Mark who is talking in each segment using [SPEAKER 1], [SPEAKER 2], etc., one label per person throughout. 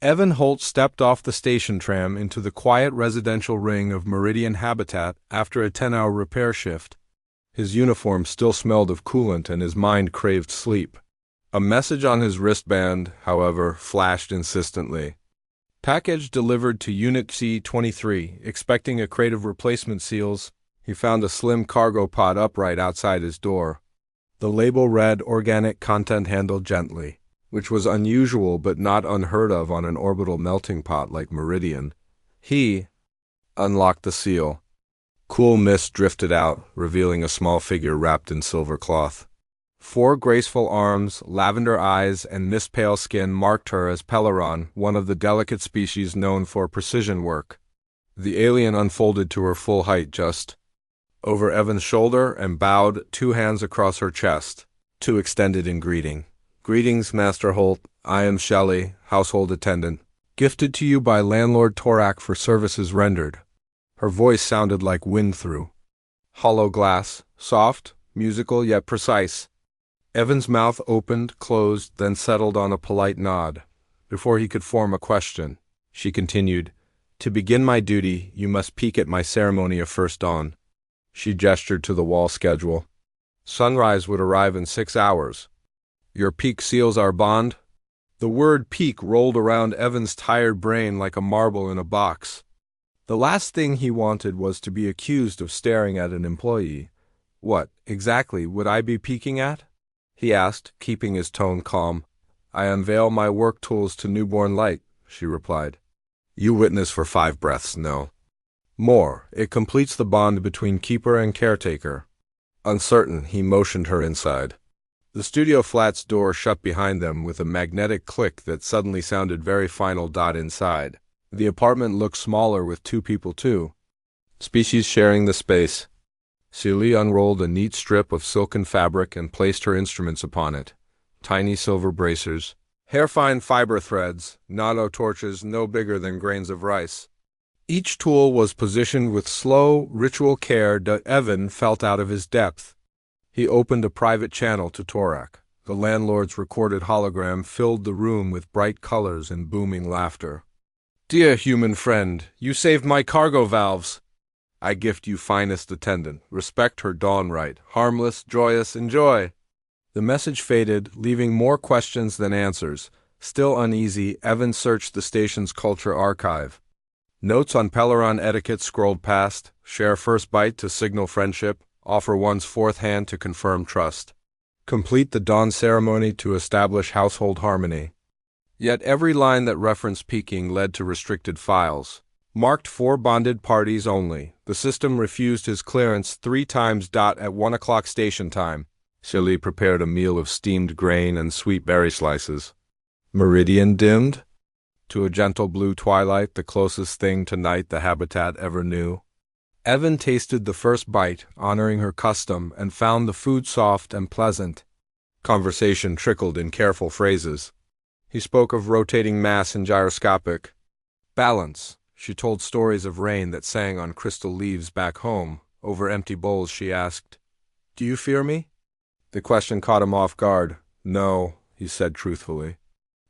[SPEAKER 1] Evan Holt stepped off the station tram into the quiet residential ring of Meridian Habitat after a 10-hour repair shift. His uniform still smelled of coolant and his mind craved sleep. A message on his wristband, however, flashed insistently. Package delivered to Unit C-23, expecting a crate of replacement seals. He found a slim cargo pod upright outside his door. The label read "Organic content handled gently," which was unusual but not unheard of on an orbital melting pot like Meridian. He unlocked the seal. Cool mist drifted out, revealing a small figure wrapped in silver cloth. 4 graceful arms, lavender eyes, and mist-pale skin marked her as Peleron, one of the delicate species known for precision work. The alien unfolded to her full height just over Evan's shoulder and bowed, 2 hands across her chest, 2 extended in greeting. "Greetings, Master Holt. I am Shelley, household attendant, gifted to you by landlord Torak for services rendered." Her voice sounded like wind through hollow glass, soft, musical yet precise. Evan's mouth opened, closed, then settled on a polite nod. Before he could form a question, she continued, "To begin my duty, you must peek at my ceremony of first dawn." She gestured to the wall schedule. "Sunrise would arrive in 6 hours. Your peak seals our bond?" The word peak rolled around Evan's tired brain like a marble in a box. The last thing he wanted was to be accused of staring at an employee. "What, exactly, would I be peeking at?" he asked, keeping his tone calm. "I unveil my work tools to newborn light," she replied. "You witness for 5 breaths, no. More, it completes the bond between keeper and caretaker." Uncertain, he motioned her inside. The studio flat's door shut behind them with a magnetic click that suddenly sounded very final. Inside, the apartment looked smaller with 2 people too. Species sharing the space. Celie unrolled a neat strip of silken fabric and placed her instruments upon it. Tiny silver bracers, hair-fine fiber threads, Nano torches no bigger than grains of rice. Each tool was positioned with slow, ritual care that Evan felt out of his depth. He opened a private channel to Torak. The landlord's recorded hologram filled the room with bright colors and booming laughter. "Dear human friend, you saved my cargo valves. I gift you finest attendant. Respect her dawn right. Harmless, joyous, enjoy." The message faded, leaving more questions than answers. Still uneasy, Evan searched the station's culture archive. Notes on Peleron etiquette scrolled past: share first bite to signal friendship, offer one's 4th hand to confirm trust, complete the dawn ceremony to establish household harmony. Yet every line that referenced peeking led to restricted files. Marked for bonded parties only. The system refused his clearance 3 times. At 1 o'clock station time, Shelley prepared a meal of steamed grain and sweet berry slices. Meridian dimmed to a gentle blue twilight, the closest thing to night the habitat ever knew. Evan tasted the first bite, honoring her custom, and found the food soft and pleasant. Conversation trickled in careful phrases. He spoke of rotating mass and gyroscopic balance. She told stories of rain that sang on crystal leaves back home. Over empty bowls she asked, "Do you fear me?" The question caught him off guard. "No," he said truthfully.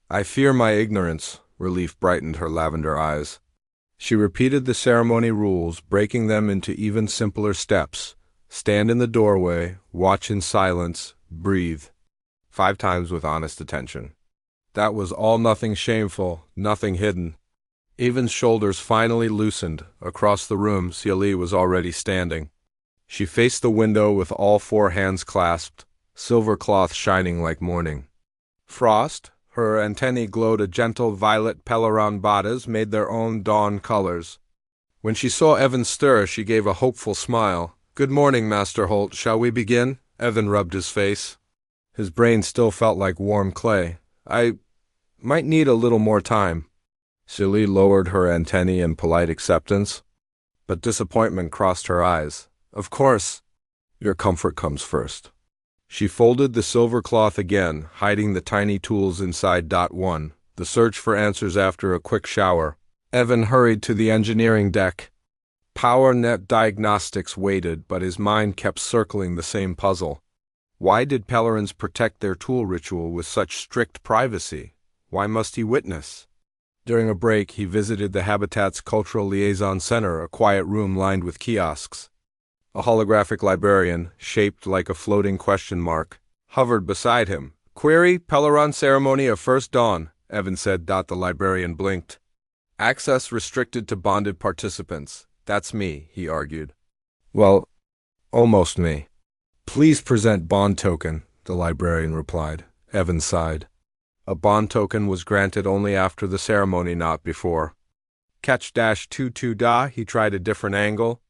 [SPEAKER 1] "I fear my ignorance." Relief brightened her lavender eyes. She repeated the ceremony rules, breaking them into even simpler steps. Stand in the doorway, watch in silence, breathe. 5 times with honest attention. That was all, nothing shameful, nothing hidden. Evan's shoulders finally loosened. Across the room, Celie was already standing. She faced the window with all 4 hands clasped, silver cloth shining like morning. Frost, her antennae glowed a gentle violet. Peleron botas made their own dawn colors. When she saw Evan stir, she gave a hopeful smile. "Good morning, Master Holt. Shall we begin?" Evan rubbed his face. His brain still felt like warm clay. "I might need a little more time." Celie lowered her antennae in polite acceptance, but disappointment crossed her eyes. "Of course, your comfort comes first." She folded the silver cloth again, hiding the tiny tools inside. 1. The search for answers after a quick shower. Evan hurried to the engineering deck. Power net diagnostics waited, but his mind kept circling the same puzzle. Why did Pelerons protect their tool ritual with such strict privacy? Why must he witness? During a break, he visited the Habitat's Cultural Liaison Center, a quiet room lined with kiosks. A holographic librarian, shaped like a floating question mark, hovered beside him. "Query, Peleron Ceremony of First Dawn," Evan said. The librarian blinked. "Access restricted to bonded participants. That's me," he argued. "Well, almost me." "Please present bond token," the librarian replied. Evan sighed. A bond token was granted only after the ceremony, not before. Catch-22 da, he tried a different angle.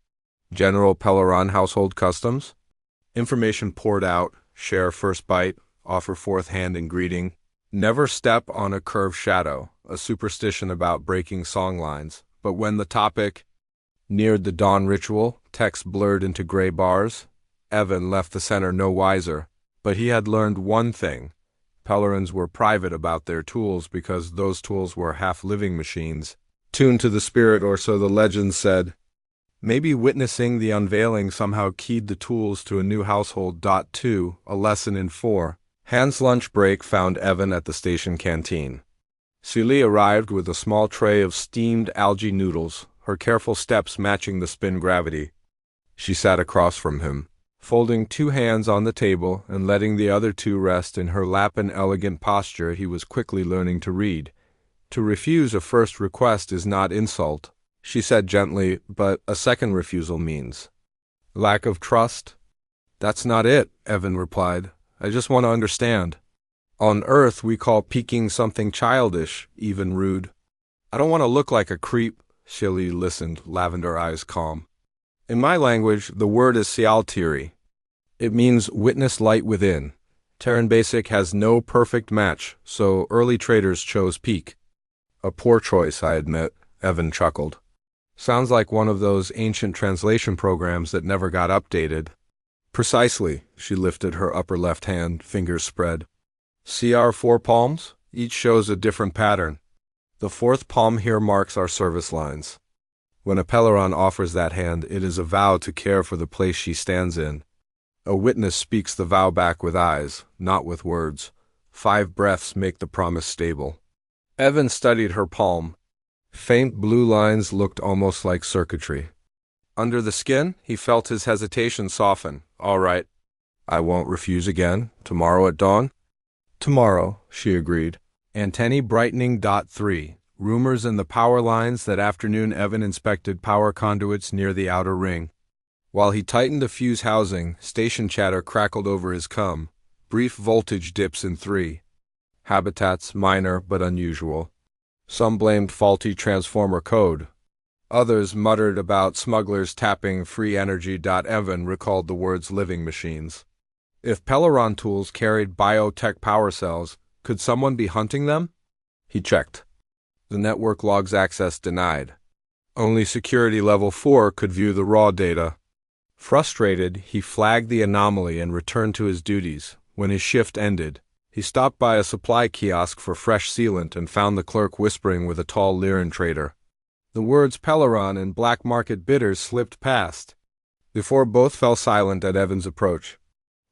[SPEAKER 1] "General Peleron Household Customs?" Information poured out. Share first bite, offer fourth hand in greeting. Never step on a curved shadow, a superstition about breaking songlines. But when the topic neared the dawn ritual, text blurred into gray bars. Evan left the center no wiser, but he had learned one thing. Pelerons were private about their tools because those tools were half-living machines, tuned to the spirit, or so the legends said. Maybe witnessing the unveiling somehow keyed the tools to a new household. 2. A lesson in 4. Hans' lunch break found Evan at the station canteen. Celie arrived with a small tray of steamed algae noodles, her careful steps matching the spin gravity. She sat across from him, folding two hands on the table and letting the other two rest in her lap, an elegant posture he was quickly learning to read. "To refuse a first request is not insult," she said gently, "but a second refusal means lack of trust." "That's not it," Evan replied. "I just want to understand. On Earth, we call peeking something childish, even rude. I don't want to look like a creep." Shilly listened, lavender eyes calm. "In my language, the word is Sialtiri. It means witness light within. Terran Basic has no perfect match, so early traders chose peak." "A poor choice, I admit," Evan chuckled. "Sounds like one of those ancient translation programs that never got updated." "Precisely." She lifted her upper left hand, fingers spread. "See our 4 palms? Each shows a different pattern. The 4th palm here marks our service lines. When a Peleron offers that hand, it is a vow to care for the place she stands in. A witness speaks the vow back with eyes, not with words. 5 breaths make the promise stable." Evan studied her palm. Faint blue lines looked almost like circuitry. Under the skin, he felt his hesitation soften. "All right. I won't refuse again. Tomorrow at dawn?" "Tomorrow," she agreed. Antennae brightening. 3. Rumors in the power lines. That afternoon, Evan inspected power conduits near the outer ring. While he tightened the fuse housing, station chatter crackled over his cum. Brief voltage dips in 3. Habitats, minor but unusual. Some blamed faulty transformer code. Others muttered about smugglers tapping free energy. Evan recalled the words living machines. If Peleron tools carried biotech power cells, could someone be hunting them? He checked. The network logs access denied. Only security level 4 could view the raw data. Frustrated, he flagged the anomaly and returned to his duties. When his shift ended, he stopped by a supply kiosk for fresh sealant and found the clerk whispering with a tall Lyran trader. The words Peleron and black market bidders slipped past before both fell silent at Evan's approach.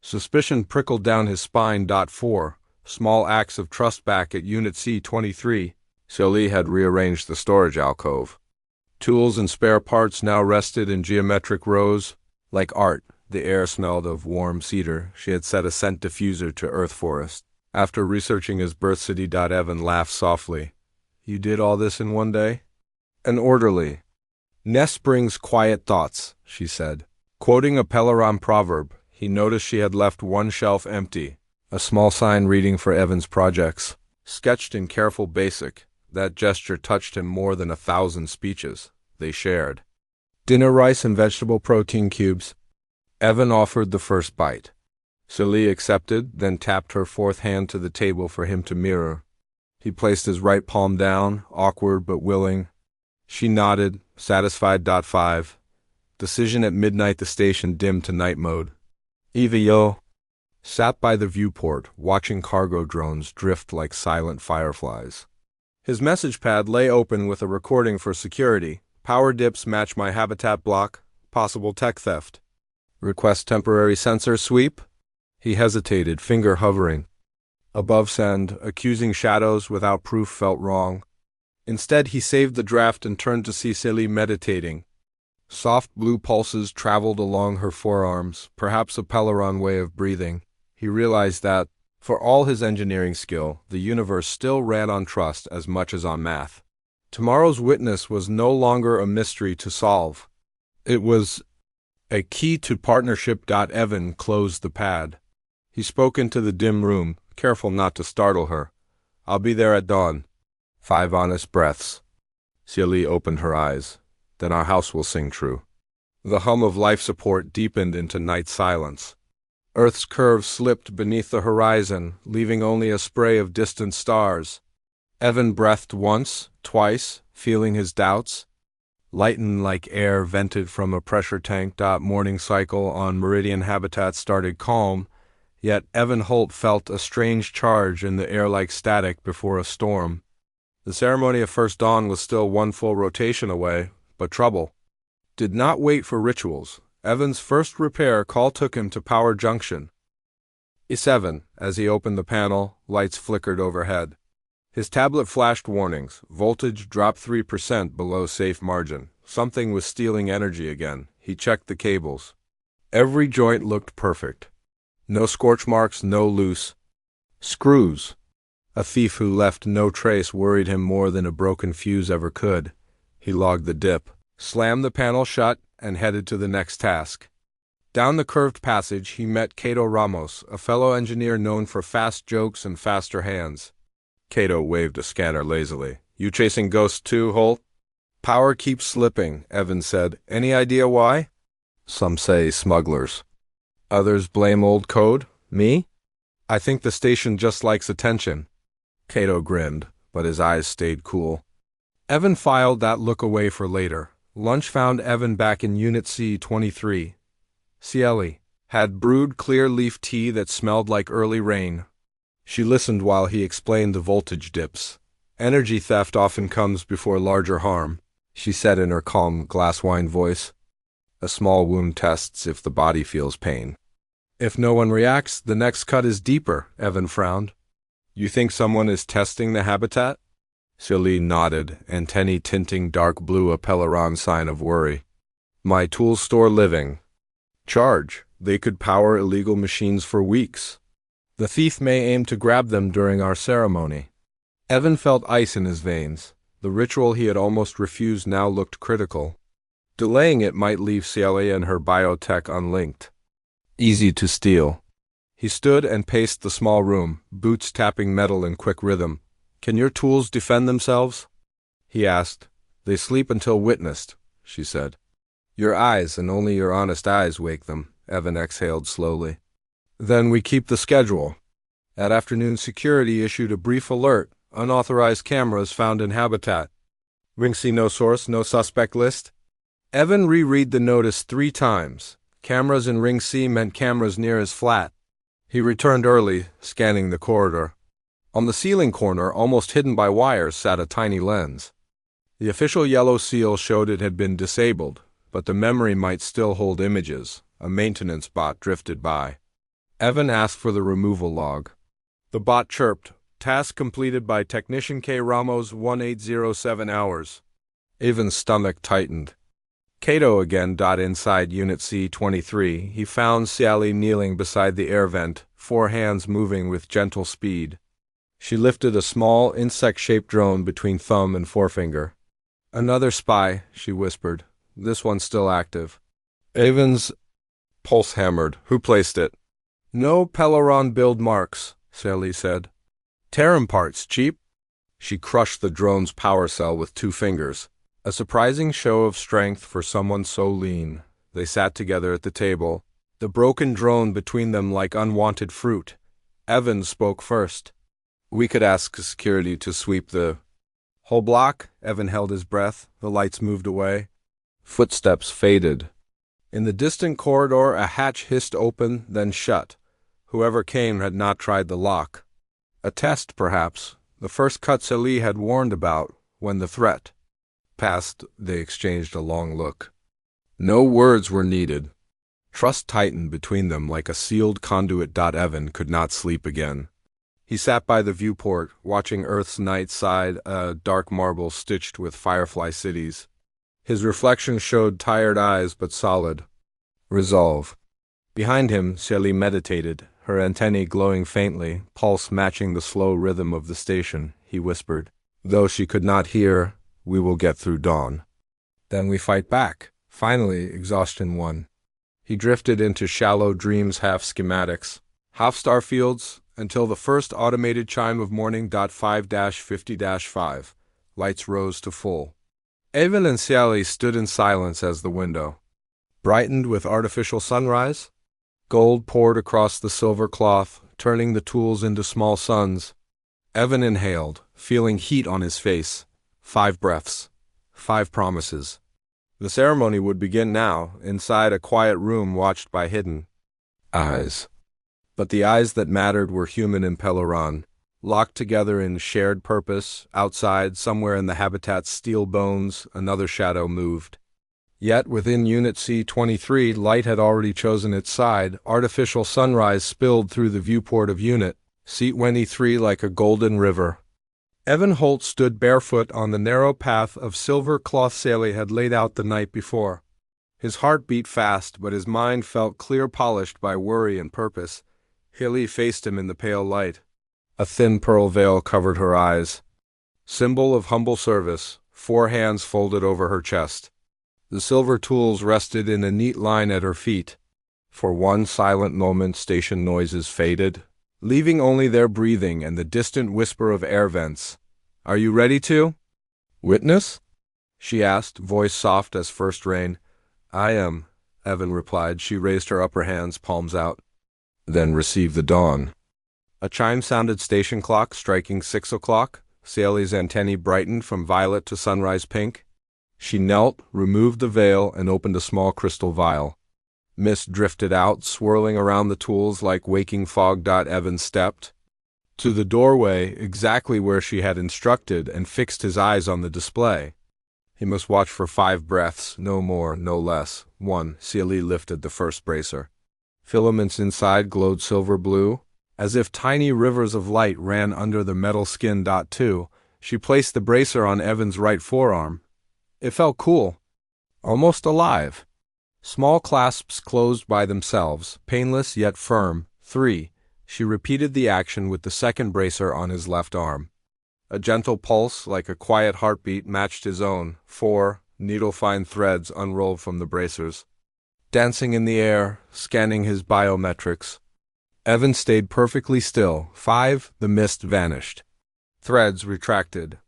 [SPEAKER 1] Suspicion prickled down his spine. 4. Small acts of trust back at Unit C-23. Celie had rearranged the storage alcove. Tools and spare parts now rested in geometric rows. Like art, the air smelled of warm cedar. She had set a scent diffuser to earth forest. After researching his birth city. Evan laughed softly. "You did all this in one day?" "An orderly. Nest brings quiet thoughts," she said. Quoting a Peleron proverb, he noticed she had left one shelf empty, a small sign reading for Evan's projects. Sketched in careful basic, that gesture touched him more than 1,000 speeches. They shared. "Dinner rice and vegetable protein cubes." Evan offered the first bite. Celie accepted, then tapped her 4th hand to the table for him to mirror. He placed his right palm down, awkward but willing. She nodded, satisfied. 5. Decision at midnight. The station dimmed to night mode. Eva Yo sat by the viewport, watching cargo drones drift like silent fireflies. His message pad lay open with a recording for security. "Power dips match my habitat block. Possible tech theft. Request temporary sensor sweep." He hesitated, finger hovering. Above send, accusing shadows without proof felt wrong. Instead, he saved the draft and turned to see Silly meditating. Soft blue pulses traveled along her forearms, perhaps a Peleron way of breathing. He realized that, for all his engineering skill, the universe still ran on trust as much as on math. Tomorrow's witness was no longer a mystery to solve. It was a key to partnership. Evan closed the pad. He spoke into the dim room, careful not to startle her. "I'll be there at dawn." 5 honest breaths. Silly opened her eyes. "Then our house will sing true." The hum of life support deepened into night silence. Earth's curve slipped beneath the horizon, leaving only a spray of distant stars. Evan breathed once, twice, feeling his doubts. Lighten like air vented from a pressure tank. Morning cycle on Meridian habitat started calm, yet Evan Holt felt a strange charge in the air like static before a storm. The ceremony of first dawn was still one full rotation away, but trouble did not wait for rituals. Evan's first repair call took him to Power Junction. E7, as he opened the panel, lights flickered overhead. His tablet flashed warnings. Voltage dropped 3% below safe margin. Something was stealing energy again. He checked the cables. Every joint looked perfect. No scorch marks, no loose screws. A thief who left no trace worried him more than a broken fuse ever could. He logged the dip, slammed the panel shut, and headed to the next task. Down the curved passage, he met Cato Ramos, a fellow engineer known for fast jokes and faster hands. Cato waved a scanner lazily. "You chasing ghosts too, Holt?" "Power keeps slipping," Evan said. "Any idea why?" "Some say smugglers. Others blame old code. Me? I think the station just likes attention." Cato grinned, but his eyes stayed cool. Evan filed that look away for later. Lunch found Evan back in Unit C-23. Cieli had brewed clear leaf tea that smelled like early rain. She listened while he explained the voltage dips. "Energy theft often comes before larger harm," she said in her calm glass wine voice. "A small wound tests if the body feels pain. If no one reacts, the next cut is deeper," Evan frowned. "You think someone is testing the habitat?" Silly nodded, antennae tinting dark blue, a Peleron sign of worry. "My tools store living. Charge. They could power illegal machines for weeks. The thief may aim to grab them during our ceremony." Evan felt ice in his veins. The ritual he had almost refused now looked critical. Delaying it might leave Cieli and her biotech unlinked. Easy to steal. He stood and paced the small room, boots tapping metal in quick rhythm. "Can your tools defend themselves?" he asked. "They sleep until witnessed," she said. "Your eyes, and only your honest eyes, wake them," Evan exhaled slowly. "Then we keep the schedule." At afternoon, security issued a brief alert. "Unauthorized cameras found in habitat." Ring C no source, no suspect list. Evan reread the notice 3 times. Cameras in Ring C meant cameras near his flat. He returned early, scanning the corridor. On the ceiling corner, almost hidden by wires, sat a tiny lens. The official yellow seal showed it had been disabled, but the memory might still hold images. A maintenance bot drifted by. Evan asked for the removal log. The bot chirped, "Task completed by Technician K. Ramos, 1807 hours." Evan's stomach tightened. Cato again. Inside Unit C-23, he found Cieli kneeling beside the air vent, 4 hands moving with gentle speed. She lifted a small, insect-shaped drone between thumb and forefinger. "Another spy," she whispered. "This one's still active." Evan's pulse hammered. "Who placed it?" "No Peleron build marks," Cieli said. "Terran parts, cheap." She crushed the drone's power cell with 2 fingers. A surprising show of strength for someone so lean. They sat together at the table, the broken drone between them like unwanted fruit. Evan spoke first. "We could ask security to sweep the whole block." Evan held his breath. The lights moved away. Footsteps faded. In the distant corridor, a hatch hissed open, then shut. Whoever came had not tried the lock. A test, perhaps. The first cut Cieli had warned about, when the threat passed. They exchanged a long look. No words were needed. Trust tightened between them like a sealed conduit. Evan could not sleep again. He sat by the viewport, watching Earth's night side, a dark marble stitched with firefly cities. His reflection showed tired eyes but solid resolve. Behind him, Shelley meditated, her antennae glowing faintly, pulse matching the slow rhythm of the station. He whispered, "Though she could not hear, we will get through dawn. Then we fight back." Finally, exhaustion won. He drifted into shallow dreams, half schematics, half starfields, until the first automated chime of morning. 5-50-5. Lights rose to full. Evan and Sally stood in silence as the window brightened with artificial sunrise. Gold poured across the silver cloth, turning the tools into small suns. Evan inhaled, feeling heat on his face. 5 breaths. 5 promises. The ceremony would begin now, inside a quiet room watched by hidden eyes. But the eyes that mattered were human in Peloron, locked together in shared purpose. Outside, somewhere in the habitat's steel bones, another shadow moved. Yet within Unit C-23, light had already chosen its side. Artificial sunrise spilled through the viewport of Unit C-23 like a golden river. Evan Holt stood barefoot on the narrow path of silver cloth Sally had laid out the night before. His heart beat fast, but his mind felt clear, polished by worry and purpose. Hilly faced him in the pale light. A thin pearl veil covered her eyes. Symbol of humble service, 4 hands folded over her chest. The silver tools rested in a neat line at her feet. For one silent moment, station noises faded, leaving only their breathing and the distant whisper of air vents. "Are you ready to witness?" she asked, voice soft as first rain. "I am," Evan replied. She raised her upper hands, palms out. "Then receive the dawn." A chime sounded, station clock striking 6 o'clock. Sally's antennae brightened from violet to sunrise pink. She knelt, removed the veil, and opened a small crystal vial. Mist drifted out, swirling around the tools like waking fog. Evan stepped to the doorway, exactly where she had instructed, and fixed his eyes on the display. He must watch for 5 breaths, no more, no less. 1. Sally lifted the first bracer. Filaments inside glowed silver blue, as if tiny rivers of light ran under the metal skin. 2. She placed the bracer on Evan's right forearm. It felt cool, almost alive. Small clasps closed by themselves, painless yet firm. 3. She repeated the action with the second bracer on his left arm. A gentle pulse, like a quiet heartbeat, matched his own. 4. Needle-fine threads unrolled from the bracers, dancing in the air, scanning his biometrics. Evan stayed perfectly still. 5. The mist vanished. Threads retracted.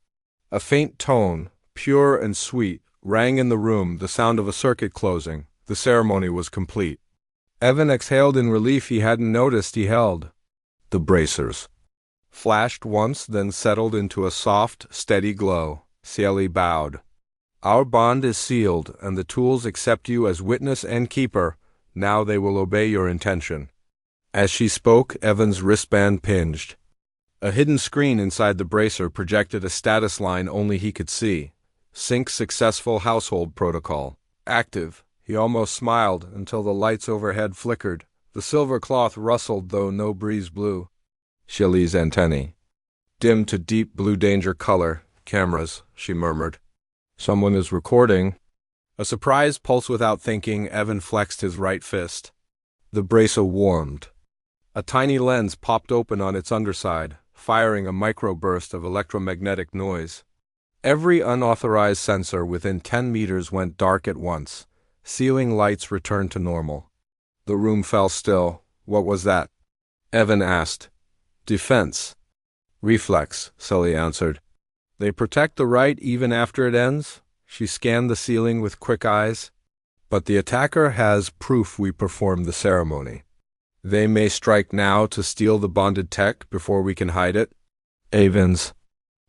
[SPEAKER 1] A faint tone, pure and sweet, rang in the room, the sound of a circuit closing. The ceremony was complete. Evan exhaled in relief. He hadn't noticed he held the bracers. Flashed once, then settled into a soft, steady glow. Sally bowed. "Our bond is sealed, and the tools accept you as witness and keeper. Now they will obey your intention." As she spoke, Evan's wristband pinged. A hidden screen inside the bracer projected a status line only he could see. Sync successful, household protocol active. He almost smiled until the lights overhead flickered. The silver cloth rustled, though no breeze blew. Shelley's antennae dimmed to deep blue danger color. "Cameras," she murmured. "Someone is recording." A surprise pulse. Without thinking, Evan flexed his right fist. The bracer warmed. A tiny lens popped open on its underside, firing a microburst of electromagnetic noise. Every unauthorized sensor within 10 meters went dark at once. Ceiling lights returned to normal. The room fell still. "What was that?" Evan asked. "Defense." "Reflex," Sully answered. "They protect the right even after it ends?" She scanned the ceiling with quick eyes. "But the attacker has proof we performed the ceremony. They may strike now to steal the bonded tech before we can hide it." Avens.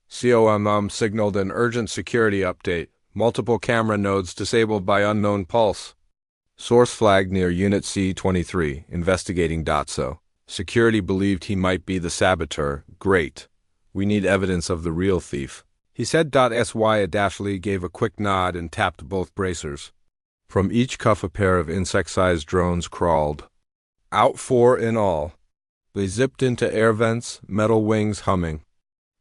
[SPEAKER 1] COMM signaled an urgent security update. Multiple camera nodes disabled by unknown pulse. Source flagged near Unit C-23, investigating Dotso. Security believed he might be the saboteur. Great. We need evidence of the real thief. He said. Sy Dashley gave a quick nod and tapped both bracers. From each cuff a pair of insect-sized drones crawled out, 4 in all. They zipped into air vents, metal wings humming.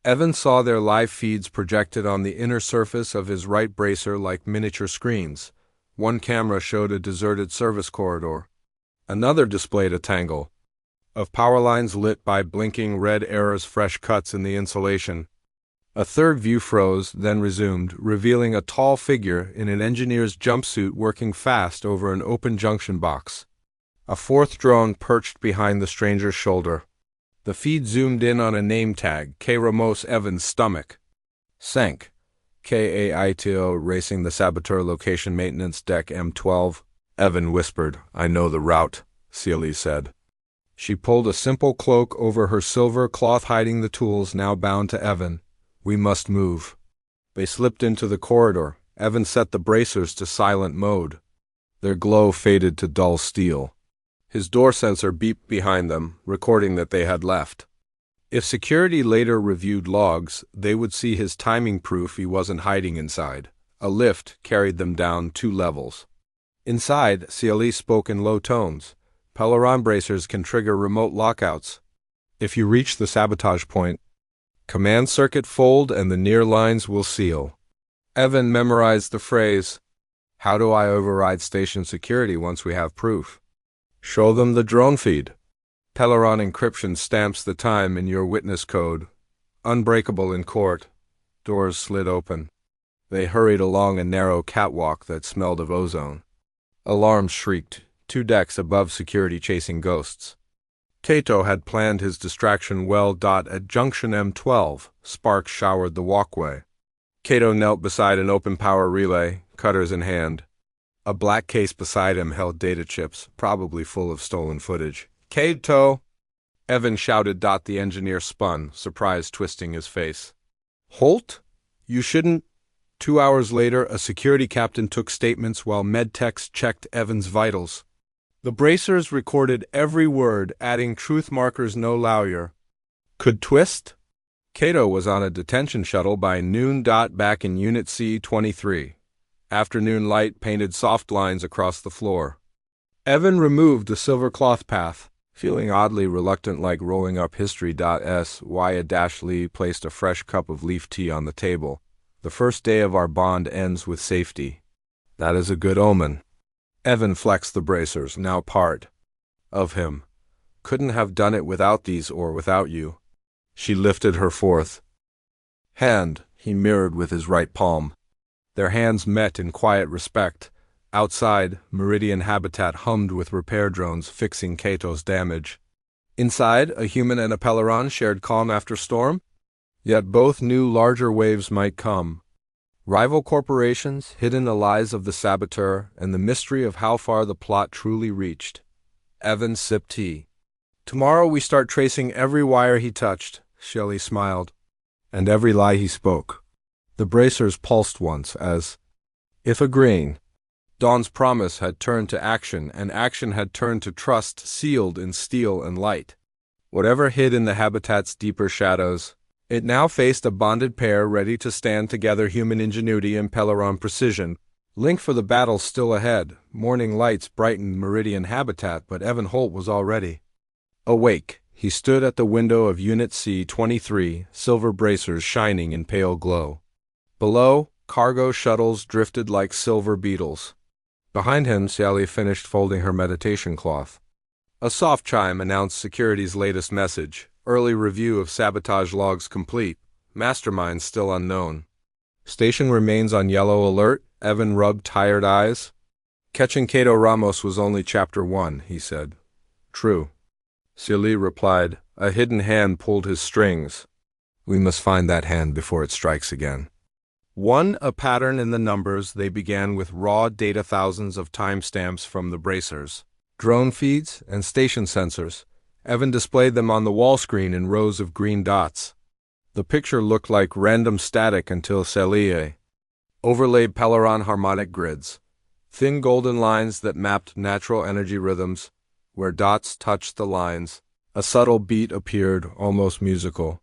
[SPEAKER 1] Evan saw their live feeds projected on the inner surface of his right bracer like miniature screens. One camera showed a deserted service corridor. Another displayed a tangle of power lines lit by blinking red arrows, fresh cuts in the insulation. A third view froze, then resumed, revealing a tall figure in an engineer's jumpsuit working fast over an open junction box. A fourth drone perched behind the stranger's shoulder. The feed zoomed in on a name tag, K. Ramos. Evan's stomach sank. KAITO racing the saboteur location maintenance deck M12. Evan whispered, "I know the route," Celie said. She pulled a simple cloak over her silver cloth hiding the tools now bound to Evan. "We must move." They slipped into the corridor. Evan set the bracers to silent mode. Their glow faded to dull steel. His door sensor beeped behind them, recording that they had left. If security later reviewed logs, they would see his timing proof he wasn't hiding inside. A lift carried them down 2 levels. Inside, Celie spoke in low tones. "Peleron bracers can trigger remote lockouts. If you reach the sabotage point, command circuit fold and the near lines will seal." Evan memorized the phrase, "How do I override station security once we have proof?" "Show them the drone feed. Peleron encryption stamps the time in your witness code. Unbreakable in court." Doors slid open. They hurried along a narrow catwalk that smelled of ozone. Alarms shrieked, 2 decks above security chasing ghosts. Kato had planned his distraction well. At junction M12, sparks showered the walkway. Kato knelt beside an open power relay, cutters in hand. A black case beside him held data chips, probably full of stolen footage. "Kato!" Evan shouted. The engineer spun, surprise twisting his face. "Holt? You shouldn't—" 2 hours later, a security captain took statements while medtechs checked Evan's vitals. The bracers recorded every word, adding truth markers no lawyer could twist. Kato was on a detention shuttle by noon. Back in Unit C-23. Afternoon light painted soft lines across the floor. Evan removed the silver cloth path, feeling oddly reluctant, like rolling up history. Lee placed a fresh cup of leaf tea on the table. "The first day of our bond ends with safety. That is a good omen." Evan flexed the bracers, now part of him. "Couldn't have done it without these or without you." She lifted her fourth hand. He mirrored with his right palm. Their hands met in quiet respect. Outside, Meridian Habitat hummed with repair drones fixing Kato's damage. Inside, a human and a Peleron shared calm after storm. Yet both knew larger waves might come. Rival corporations, hidden allies of the saboteur, and the mystery of how far the plot truly reached. Evan sipped tea. "Tomorrow we start tracing every wire he touched," Shelley smiled. "And every lie he spoke." The bracers pulsed once as, if agreeing, Dawn's promise had turned to action, and action had turned to trust sealed in steel and light. Whatever hid in the habitat's deeper shadows, it now faced a bonded pair ready to stand together, human ingenuity and Peleron precision. Link for the battle still ahead. Morning lights brightened Meridian Habitat, but Evan Holt was already awake. He stood at the window of Unit C-23, silver bracers shining in pale glow. Below, cargo shuttles drifted like silver beetles. Behind him, Sally finished folding her meditation cloth. A soft chime announced security's latest message. Early review of sabotage logs complete. Mastermind still unknown. Station remains on yellow alert. Evan rubbed tired eyes. "Catching Kato Ramos was only Chapter 1, he said. "True." Celie replied. A hidden hand pulled his strings. "We must find that hand before it strikes again." One, a pattern in the numbers. They began with raw data, thousands of timestamps from the bracers, drone feeds, and station sensors. Evan displayed them on the wall screen in rows of green dots. The picture looked like random static until Celie overlaid Peleron harmonic grids, thin golden lines that mapped natural energy rhythms. Where dots touched the lines, a subtle beat appeared, almost musical.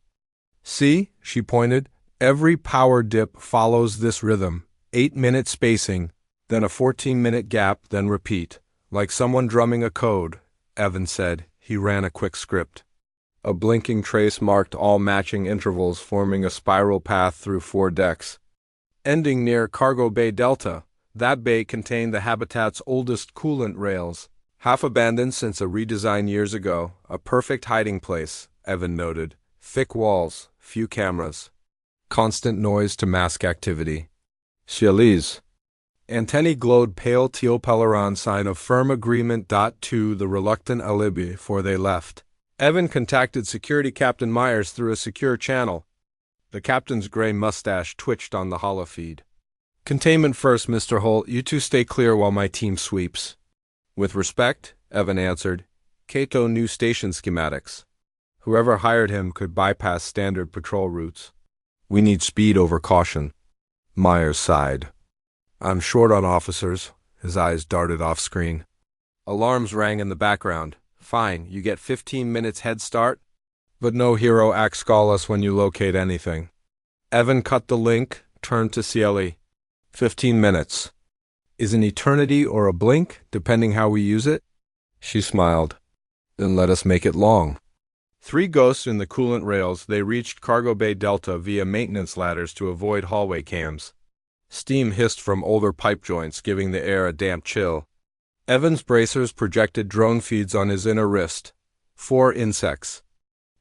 [SPEAKER 1] "See," she pointed, "every power dip follows this rhythm. 8-minute spacing, then a 14-minute gap, then repeat. Like someone drumming a code," Evan said. He ran a quick script. A blinking trace marked all matching intervals, forming a spiral path through 4 decks. Ending near Cargo Bay Delta, that bay contained the habitat's oldest coolant rails. Half abandoned since a redesign years ago, a perfect hiding place, Evan noted. Thick walls, few cameras. Constant noise to mask activity. Chialese. Antennae glowed pale teal peleron, sign of firm agreement. To the reluctant alibi before they left. Evan contacted Security Captain Myers through a secure channel. The captain's gray mustache twitched on the holofeed. Containment first, Mr. Holt. You two stay clear while my team sweeps. With respect, Evan answered. Cato knew station schematics. Whoever hired him could bypass standard patrol routes. We need speed over caution. Myers sighed. I'm short on officers. His eyes darted off screen. Alarms rang in the background. Fine, you get 15 minutes head start, but no hero acts call us when you locate anything. Evan cut the link, turned to CLE. 15 minutes. Is an eternity or a blink, depending how we use it? She smiled. Then let us make it long. 3 ghosts in the coolant rails, they reached Cargo Bay Delta via maintenance ladders to avoid hallway cams. Steam hissed from older pipe joints, giving the air a damp chill. Evan's bracers projected drone feeds on his inner wrist. 4 insects.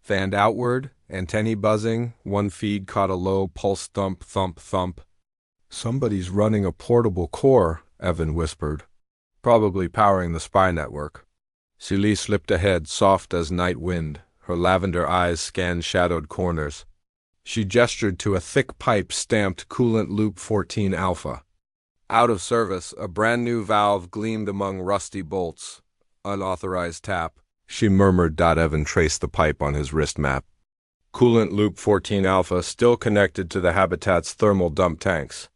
[SPEAKER 1] Fanned outward, antennae buzzing, one feed caught a low pulse thump, thump, thump. Somebody's running a portable core, Evan whispered. Probably powering the spy network. Celie slipped ahead, soft as night wind. Her lavender eyes scanned shadowed corners. She gestured to a thick pipe stamped Coolant Loop 14 Alpha. Out of service, a brand-new valve gleamed among rusty bolts. Unauthorized tap, she murmured. Evan traced the pipe on his wrist map. Coolant Loop 14 Alpha still connected to the habitat's thermal dump tanks.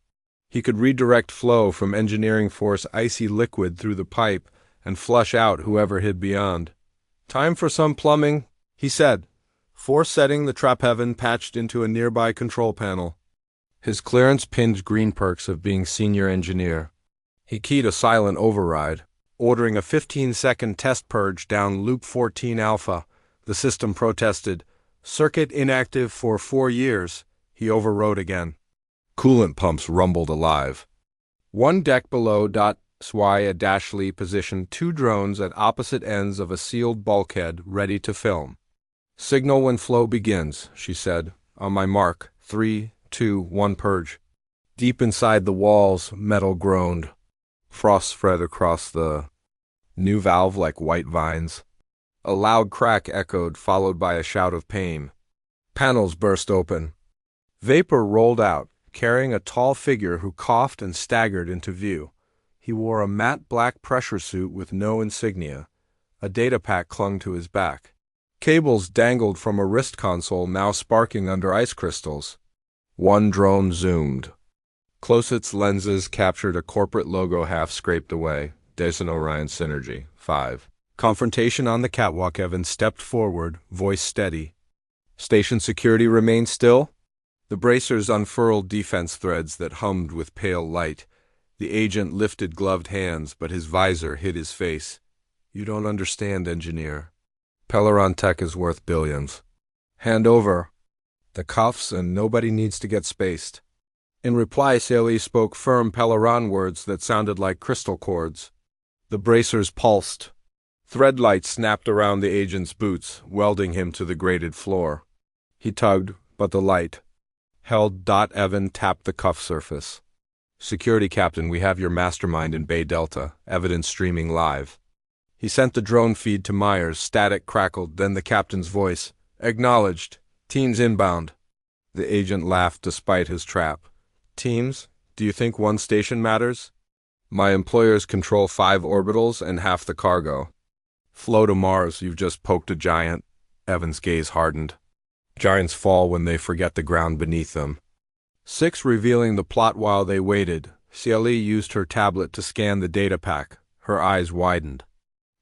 [SPEAKER 1] He could redirect flow from engineering force icy liquid through the pipe and flush out whoever hid beyond. Time for some plumbing, he said. Force setting the trap Evan patched into a nearby control panel. His clearance pinned green perks of being senior engineer. He keyed a silent override, ordering a 15-second test purge down Loop 14 Alpha. The system protested. Circuit inactive for 4 years. He overrode again. Coolant pumps rumbled alive. 1 deck below. Swaya Dashley positioned 2 drones at opposite ends of a sealed bulkhead, ready to film. Signal when flow begins, she said. On my mark. 3, 2, 1, purge. Deep inside the walls, metal groaned. Frost spread across the new valve like white vines. A loud crack echoed, followed by a shout of pain. Panels burst open. Vapor rolled out, carrying a tall figure who coughed and staggered into view. He wore a matte black pressure suit with no insignia. A data pack clung to his back. Cables dangled from a wrist console now sparking under ice crystals. 1 drone zoomed. Close-its lenses captured a corporate logo half scraped away. Dason Orion Synergy. 5. Confrontation on the catwalk. Evan stepped forward, voice steady. Station security remained still. The bracers unfurled defense threads that hummed with pale light. The agent lifted gloved hands, but his visor hid his face. You don't understand, engineer. Peleron Tech is worth billions. Hand over the cuffs and nobody needs to get spaced. In reply, Saley spoke firm Peleron words that sounded like crystal chords. The bracers pulsed. Thread lights snapped around the agent's boots, welding him to the grated floor. He tugged, but the light held. Evan tapped the cuff surface. Security Captain, we have your mastermind in Bay Delta, evidence streaming live. He sent the drone feed to Myers. Static crackled, then the captain's voice. Acknowledged. Teams inbound. The agent laughed despite his trap. Teams? Do you think 1 station matters? My employers control 5 orbitals and half the cargo. Flow to Mars, you've just poked a giant. Evan's gaze hardened. Giants fall when they forget the ground beneath them. 6 revealing the plot while they waited. CLE used her tablet to scan the data pack. Her eyes widened.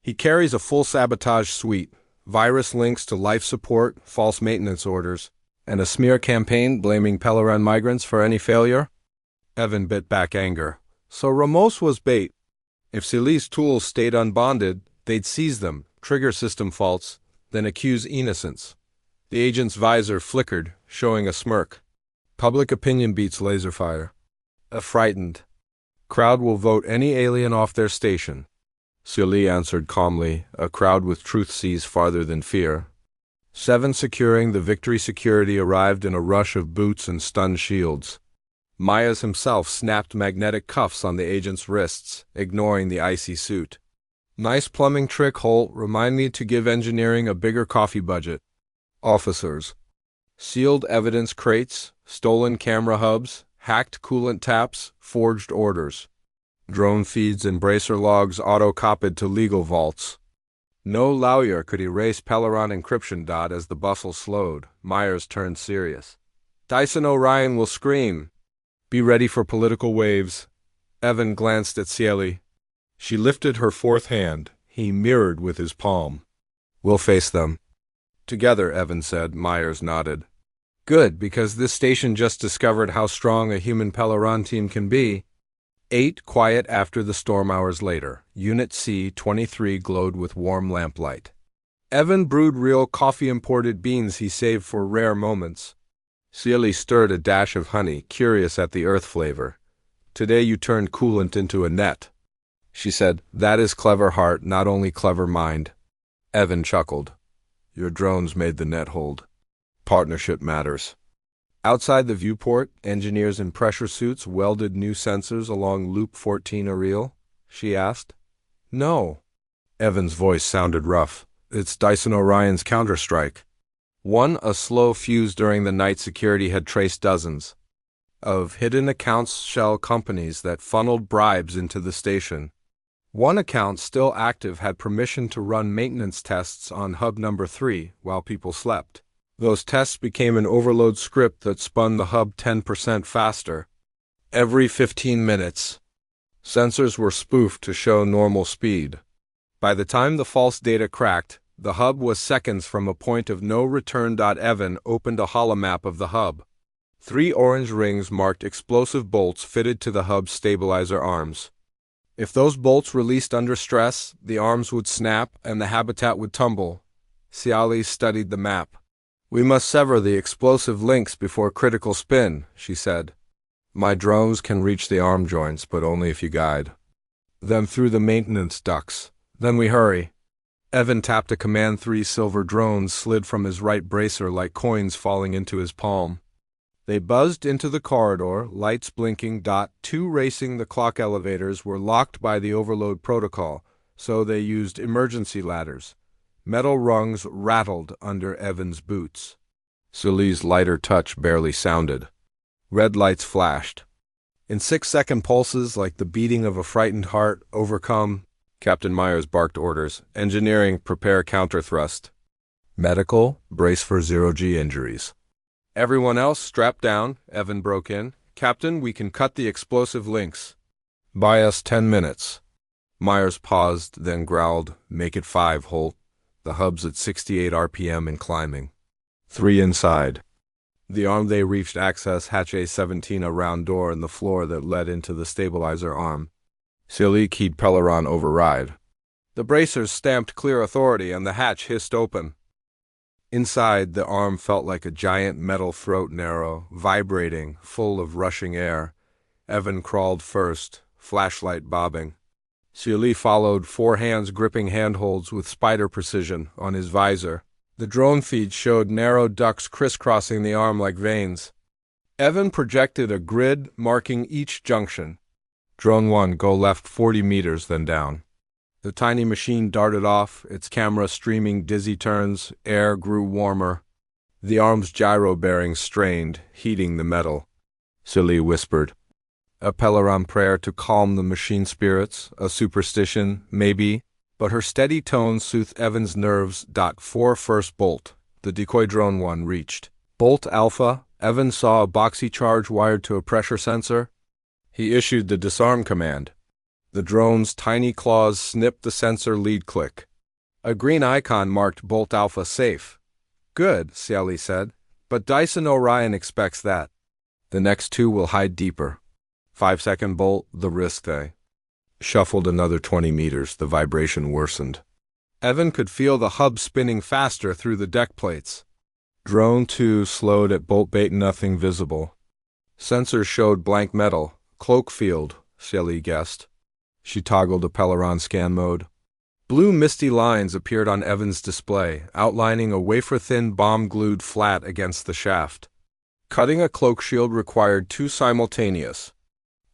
[SPEAKER 1] He carries a full sabotage suite, virus links to life support, false maintenance orders, and a smear campaign blaming Peleron migrants for any failure. Evan bit back anger. So Ramos was bait. If Celi's tools stayed unbonded, they'd seize them. Trigger system faults. then accuse innocence. The agent's visor flickered, showing a smirk. Public opinion beats laser fire. A frightened crowd will vote any alien off their station. Scifi answered calmly, a crowd with truth sees farther than fear. 7 securing the victory security arrived in a rush of boots and stun shields. Myers himself snapped magnetic cuffs on the agent's wrists, ignoring the icy suit. Nice plumbing trick, Holt. Remind me to give engineering a bigger coffee budget. Officers. Sealed evidence crates, stolen camera hubs, hacked coolant taps, forged orders. Drone feeds and bracer logs auto-copied to legal vaults. No lawyer could erase Peleron encryption. As the bustle slowed, Myers turned serious. Dyson Orion will scream. Be ready for political waves. Evan glanced at Scifi. She lifted her fourth hand. He mirrored with his palm. We'll face them. Together, Evan said. Myers nodded. Good, because this station just discovered how strong a human Peleron team can be. 8 quiet after the storm hours later. Unit C-23 glowed with warm lamplight. Evan brewed real coffee imported beans he saved for rare moments. Scifi stirred a dash of honey, curious at the earth flavor. Today you turned coolant into a net. She said, that is clever heart, not only clever mind. Evan chuckled. Your drones made the net hold. Partnership matters. Outside the viewport, engineers in pressure suits welded new sensors along Loop 14 Ariel. She asked. No. Evan's voice sounded rough. It's Dyson Orion's counterstrike. A slow fuse during the night. Security had traced dozens of hidden accounts shell companies that funneled bribes into the station. One account, still active, had permission to run maintenance tests on hub number 3 while people slept. Those tests became an overload script that spun the hub 10% faster. Every 15 minutes. Sensors were spoofed to show normal speed. By the time the false data cracked, the hub was seconds from a point of no return. Evan opened a holomap of the hub. 3 orange rings marked explosive bolts fitted to the hub's stabilizer arms. If those bolts released under stress, the arms would snap and the habitat would tumble. Scifi studied the map. We must sever the explosive links before critical spin, she said. My drones can reach the arm joints, but only if you guide them through the maintenance ducts. Then we hurry. Evan tapped a Command 3 silver drones slid from his right bracer like coins falling into his palm. They buzzed into the corridor, lights blinking. 2 racing the clock elevators were locked by the overload protocol, so they used emergency ladders. Metal rungs rattled under Evan's boots. Scifi's lighter touch barely sounded. Red lights flashed. In 6-second pulses, like the beating of a frightened heart, overcome. Captain Myers barked orders. Engineering, prepare counterthrust. Medical, brace for 0G injuries. Everyone else, strap down, Evan broke in. Captain, we can cut the explosive links. Buy us 10 minutes. Myers paused, then growled, make it 5, Holt. The hub's at 68 RPM and climbing. 3 inside. The arm they reached access hatch A-17, a round door in the floor that led into the stabilizer arm. Scifi keyed Peleron override. The bracers stamped clear authority and the hatch hissed open. Inside, the arm felt like a giant metal throat narrow, vibrating, full of rushing air. Evan crawled first, flashlight bobbing. Scifi followed, 4 hands gripping handholds with spider precision on his visor. The drone feed showed narrow ducts crisscrossing the arm like veins. Evan projected a grid marking each junction. Drone 1, go left 40 meters, then down. The tiny machine darted off, its camera streaming dizzy turns. Air grew warmer. The arm's gyro bearings strained, heating the metal. Scifi whispered. A Peleron prayer to calm the machine spirits, a superstition, maybe, but her steady tone soothed Evan's nerves. 4 first bolt. The decoy drone 1 reached. Bolt Alpha. Evan saw a boxy charge wired to a pressure sensor. He issued the disarm command. The drone's tiny claws snipped the sensor lead click. A green icon marked Bolt Alpha safe. Good, Scifi said, but Dyson Orion expects that. The next 2 will hide deeper. 5-second bolt, the risk they. Shuffled another 20 meters, the vibration worsened. Evan could feel the hub spinning faster through the deck plates. Drone 2 slowed at bolt bait, nothing visible. Sensors showed blank metal. Cloak field, Shelly guessed. She toggled Apelleron scan mode. Blue misty lines appeared on Evan's display, outlining a wafer-thin bomb glued flat against the shaft. Cutting a cloak shield required 2 simultaneous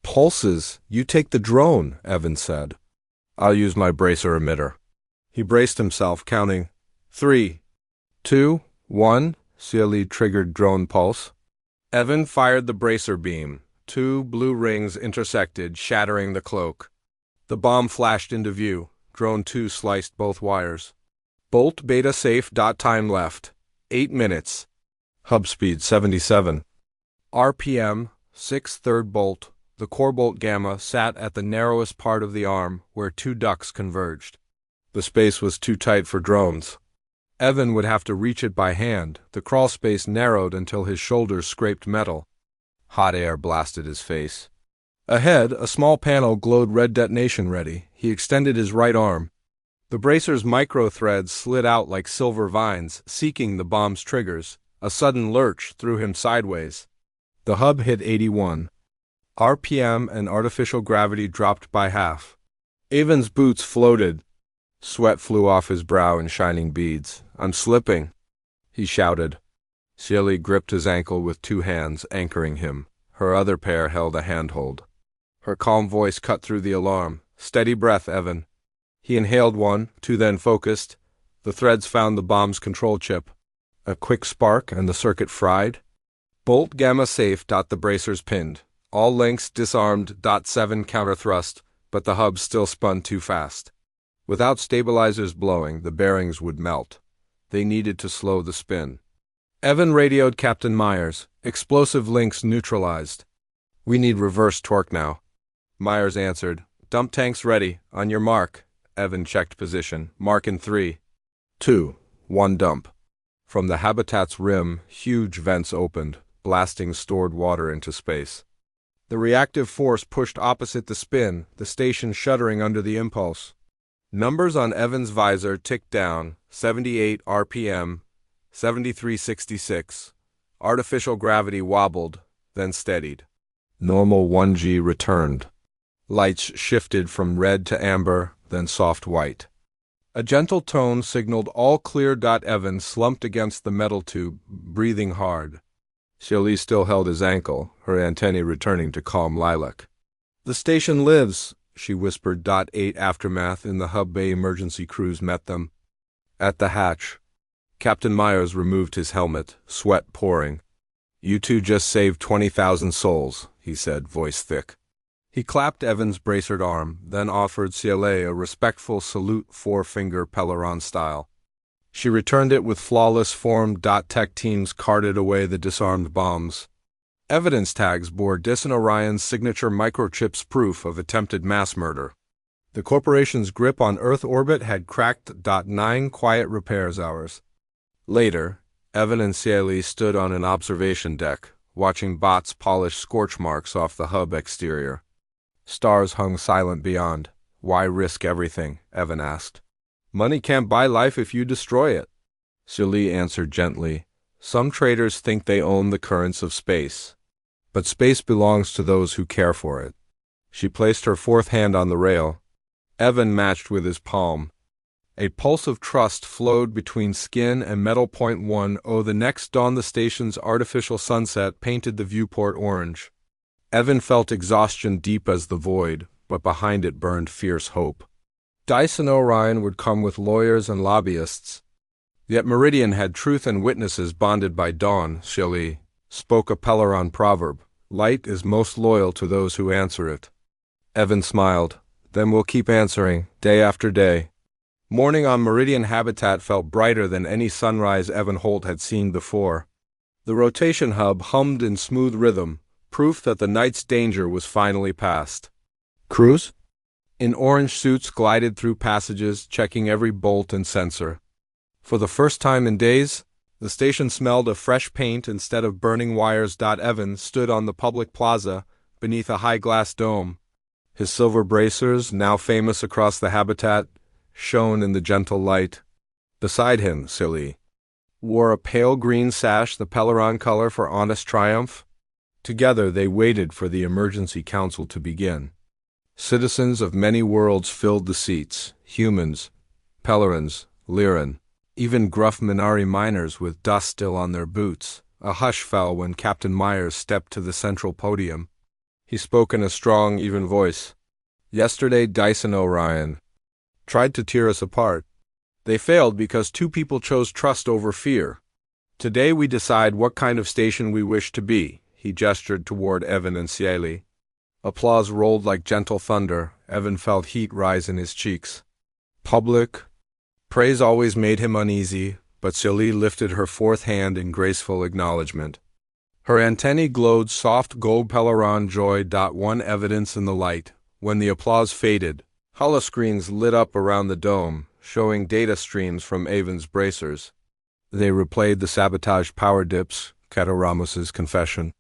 [SPEAKER 1] pulses. You take the drone, Evan said. I'll use my bracer emitter. He braced himself, counting 3, 2, 1. Shelly triggered drone pulse. Evan fired the bracer beam. 2 blue rings intersected, shattering the cloak. The bomb flashed into view. Drone 2 sliced both wires. Bolt beta safe. Time left 8 minutes. Hub speed 77. RPM 6 third bolt. The core bolt gamma sat at the narrowest part of the arm where 2 ducts converged. The space was too tight for drones. Evan would have to reach it by hand. The crawl space narrowed until his shoulders scraped metal. Hot air blasted his face. Ahead, a small panel glowed red, detonation ready. He extended his right arm. The bracer's micro-threads slid out like silver vines, seeking the bomb's triggers. A sudden lurch threw him sideways. The hub hit 81. RPM and artificial gravity dropped by half. Evan's boots floated. Sweat flew off his brow in shining beads. I'm slipping, he shouted. Shelly gripped his ankle with 2 hands, anchoring him. Her other pair held a handhold. Her calm voice cut through the alarm. Steady breath, Evan. He inhaled 1, 2, then focused. The threads found the bomb's control chip. A quick spark and the circuit fried. Bolt gamma safe. The bracers pinned. All links disarmed. 7 counter-thrust, but the hub still spun too fast. Without stabilizers blowing, the bearings would melt. They needed to slow the spin. Evan radioed Captain Myers. Explosive links neutralized. We need reverse torque now. Myers answered. Dump tanks ready. On your mark. Evan checked position. Mark in 3, 2, 1 dump. From the habitat's rim, huge vents opened, blasting stored water into space. The reactive force pushed opposite the spin, the station shuddering under the impulse. Numbers on Evan's visor ticked down. 78 RPM, 7366. Artificial gravity wobbled, then steadied. Normal 1G returned. Lights shifted from red to amber, then soft white. A gentle tone signaled all clear. Evan slumped against the metal tube, breathing hard. Shelly still held his ankle, her antennae returning to calm lilac. The station lives, she whispered. 8 aftermath in the hub bay. Emergency crews met them. At the hatch, Captain Myers removed his helmet, sweat pouring. You 2 just saved 20,000 souls, he said, voice thick. He clapped Evan's bracered arm, then offered Shelly a respectful salute, 4-finger Pelleron style. She returned it with flawless form. Tech teams carted away the disarmed bombs. Evidence tags bore Dyson Orion's signature microchips, proof of attempted mass murder. The corporation's grip on Earth orbit had cracked. 9 quiet repairs hours. Later, Evan and Shelly stood on an observation deck, watching bots polish scorch marks off the hub exterior. Stars hung silent beyond. Why risk everything? Evan asked. Money can't buy life if you destroy it. Shelly answered gently. Some traders think they own the currents of space. But space belongs to those who care for it. She placed her 4th hand on the rail. Evan matched with his palm. A pulse of trust flowed between skin and metal. 1. The next dawn the station's artificial sunset painted the viewport orange. Evan felt exhaustion deep as the void, but behind it burned fierce hope. Dyson Orion would come with lawyers and lobbyists. Yet Meridian had truth and witnesses bonded by dawn. Shelly spoke a Pelleron proverb. Light is most loyal to those who answer it. Evan smiled. Then we'll keep answering, day after day. Morning on Meridian habitat felt brighter than any sunrise Evan Holt had seen before. The rotation hub hummed in smooth rhythm, proof that the night's danger was finally past. Crews in orange suits glided through passages, checking every bolt and sensor. For the first time in days, the station smelled of fresh paint instead of burning wires. Evan stood on the public plaza, beneath a high glass dome. His silver bracers, now famous across the habitat, shone in the gentle light. Beside him, Silly wore a pale green sash, the Peleron color for honest triumph. Together they waited for the emergency council to begin. Citizens of many worlds filled the seats, humans, Pelerons, Lyran, even gruff Minari miners with dust still on their boots. A hush fell when Captain Myers stepped to the central podium. He spoke in a strong, even voice. Yesterday, Dyson Orion tried to tear us apart. They failed because two people chose trust over fear. Today we decide what kind of station we wish to be. He gestured toward Evan and Cieli. Applause rolled like gentle thunder. Evan felt heat rise in his cheeks. Public praise always made him uneasy, but Cieli lifted her fourth hand in graceful acknowledgement. Her antennae glowed soft gold Peleron joy. One evidence in the light. When the applause faded, holoscreens lit up around the dome, showing data streams from Avon's bracers. They replayed the sabotaged power dips, Cato Ramos's confession,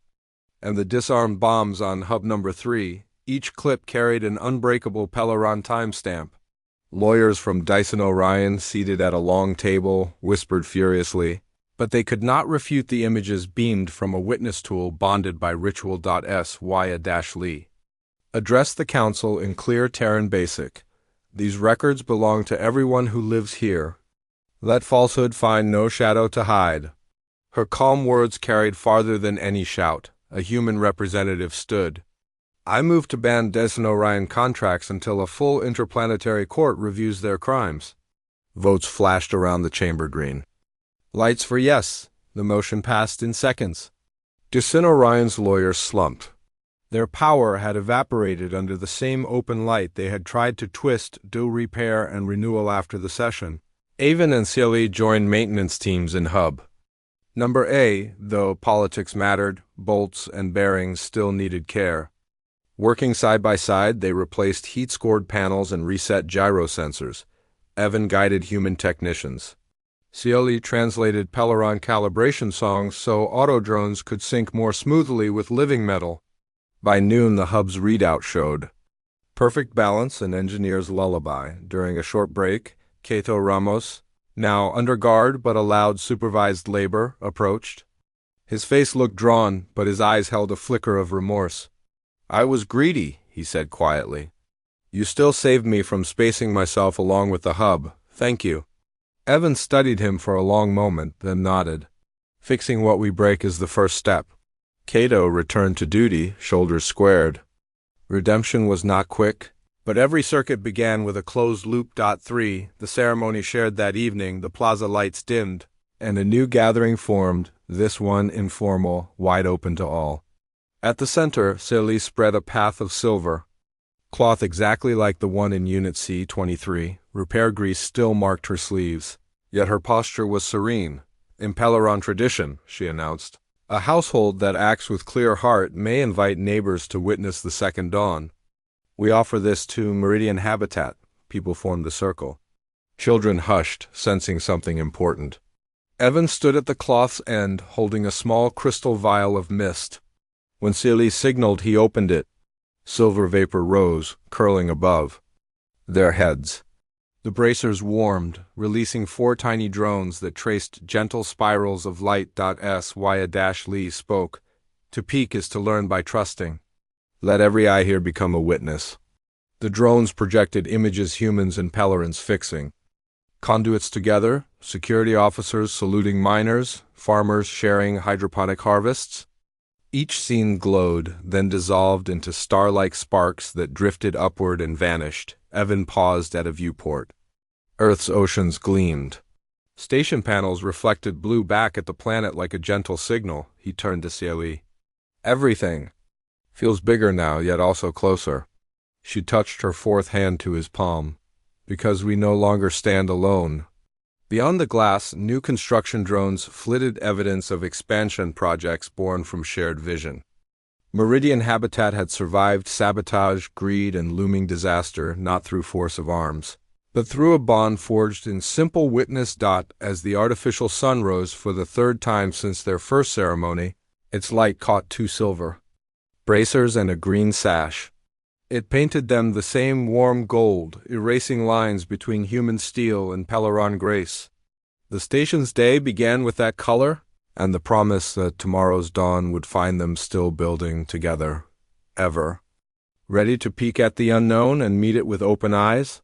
[SPEAKER 1] and the disarmed bombs on hub number 3. Each clip carried an unbreakable Peleron timestamp. Lawyers from Dyson Orion, seated at a long table, whispered furiously, but they could not refute the images beamed from a witness tool bonded by ritual.s-Lee. Addressed the council in clear Terran Basic. These records belong to everyone who lives here. Let falsehood find no shadow to hide. Her calm words carried farther than any shout. A human representative stood. I move to ban Dyson Orion contracts until a full interplanetary court reviews their crimes. Votes flashed around the chamber green. Lights for yes. The motion passed in seconds. Dyson Orion's lawyers slumped. Their power had evaporated under the same open light they had tried to twist, do repair, and renewal after the session. Avon and Cieli joined maintenance teams in Hub. Number A, though politics mattered, bolts and bearings still needed care. Working side by side, they replaced heat-scored panels and reset gyro sensors. Evan guided human technicians. Cieli translated Peleron calibration songs so autodrones could sync more smoothly with living metal. By noon, the hub's readout showed perfect balance and engineer's lullaby. During a short break, Cato Ramos, now under guard but allowed supervised labor, approached. His face looked drawn, but his eyes held a flicker of remorse. I was greedy, he said quietly. You still saved me from spacing myself along with the hub. Thank you. Evan studied him for a long moment, then nodded. Fixing what we break is the first step. Cato returned to duty, shoulders squared. Redemption was not quick, but every circuit began with a closed loop. 3. The ceremony shared that evening, the plaza lights dimmed, and a new gathering formed, this one informal, wide open to all. At the center, Cieli spread a path of silver, cloth exactly like the one in Unit C-23. Repair grease still marked her sleeves, yet her posture was serene. In Peleron tradition, she announced, a household that acts with clear heart may invite neighbors to witness the second dawn. We offer this to Meridian Habitat. People formed the circle. Children hushed, sensing something important. Evan stood at the cloth's end, holding a small crystal vial of mist. When Cieli signaled, he opened it. Silver vapor rose, curling above their heads. The bracers warmed, releasing 4 tiny drones that traced gentle spirals of light. S-Lee spoke. To peek is to learn by trusting. Let every eye here become a witness. The drones projected images humans and Pelerons fixing. Conduits together, security officers saluting miners, farmers sharing hydroponic harvests. Each scene glowed, then dissolved into star-like sparks that drifted upward and vanished. Evan paused at a viewport. Earth's oceans gleamed. Station panels reflected blue back at the planet like a gentle signal. He turned to Cieli. Everything feels bigger now, yet also closer. She touched her fourth hand to his palm. Because we no longer stand alone. Beyond the glass, new construction drones flitted evidence of expansion projects born from shared vision. Meridian Habitat had survived sabotage, greed, and looming disaster not through force of arms, but through a bond forged in simple witness. As the artificial sun rose for the third time since their first ceremony, its light caught 2 silver bracers and a green sash. It painted them the same warm gold, erasing lines between human steel and Peleron grace. The station's day began with that color, and the promise that tomorrow's dawn would find them still building together, ever. Ready to peek at the unknown and meet it with open eyes?